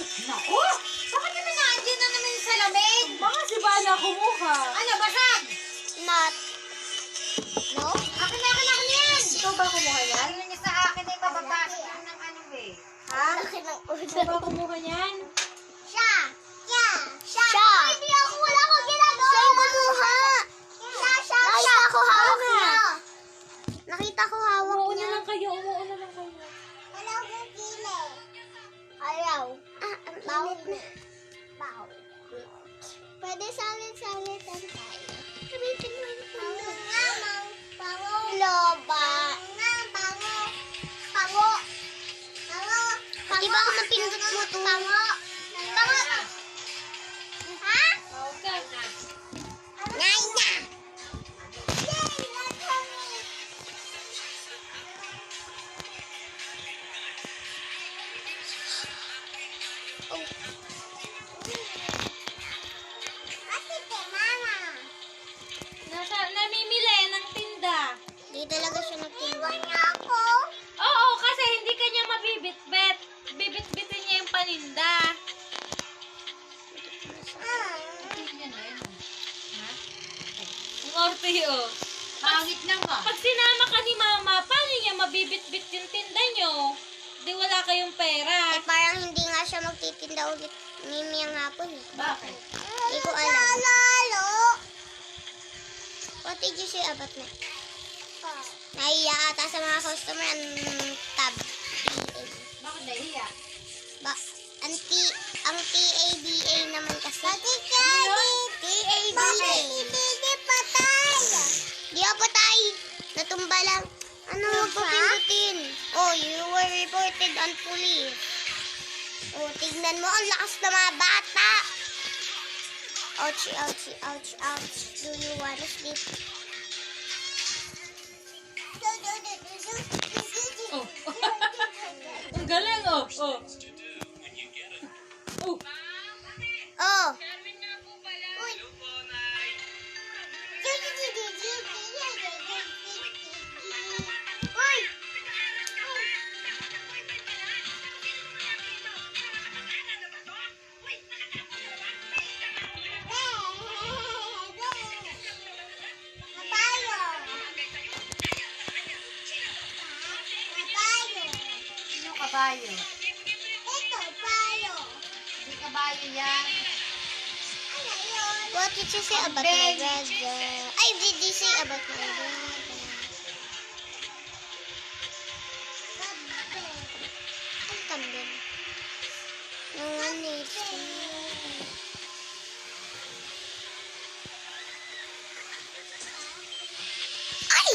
Naku! Bakit naman nandiyan na naman yung salamin? Baka si Bana kumuha. Ano, basag? Not. No? Akin na yan! Ikaw ba kumuha yan? Ano niya sa akin ay mababasag lang ng ano eh. Ha? Laki ng ulo. Ikaw ba kumuha yan? Siya! Siya! Hindi ako, wala akong ginagawa! Siya yung kumuha! Nakita ko hawak niya. Nakita ko hawak Umuuna niya. lang kayo, umuuna lang kayo. Wala akong pili. Ayaw. Ang bawit na. Bawit. Pwede salit-salitan tayo. Sabitin mo yung pango. Pango. Loba. Pango. Pango. Pango. Di ba ako mapindot mo to? Pango. Pango. Ha? Okay. Ngay na. Yay! Natami. Oh. Bakit eh, mama? Namimili ng tinda. Di talaga siya nagtinda. Iwan niya ako. Oo, kasi hindi kanya mabibitbit. Bibitbitin niya yung paninda. Ang ortiyo. Pangit na ba? Pag sinama ka ni mama, paano niya mabibitbit yung tinda nyo? Di wala kayong pera. Eh, parang hindi nga siya magtitinda ulit mimayang hapon eh. Bakit? Hindi ko alam. Lalo! What did you say about me? Nahiya ata sa mga customer ang tab. Bakit nahiya? Ba, ang TABA naman kasi. Bakit TABA? Bakit? Hindi patay. Di ako patay. Natumba lang. Ano huwag ko pindutin? Oh, you were reported on police. Oh, tignan mo. Ang lakas na mga bata. Ouchie, ouchie, ouch, ouch. Do you wanna sleep? Oh. Ang galing, oh. Oh. Oh. Oh. Uy. Uy. Sino kabayo? Ito, payo. Hindi kabayo yan. What did you say about my brother? Ay, did you say about my brother? Ang kambing. No one needs to know. Ay!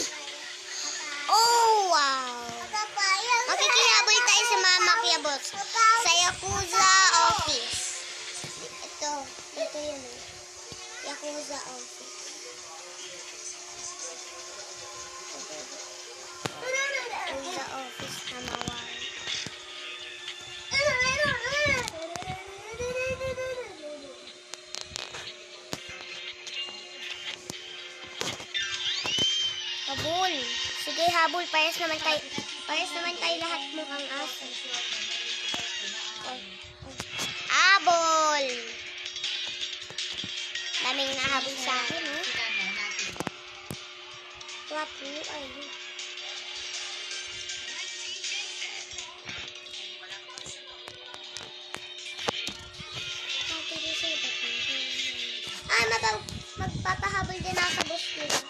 Oh, wow! Makikinabol tayo sa Mama Kiabot sa Yakuza office. Ito yun eh. Yakuza office. Yakuza office na mawari. Habol. Sige, habol. Parehas naman tayo lahat mukhang aso. Habol. Daming nahabol sa akin, oh. Wapo, ay. Ay, magpapahabol din ako sa boss nila.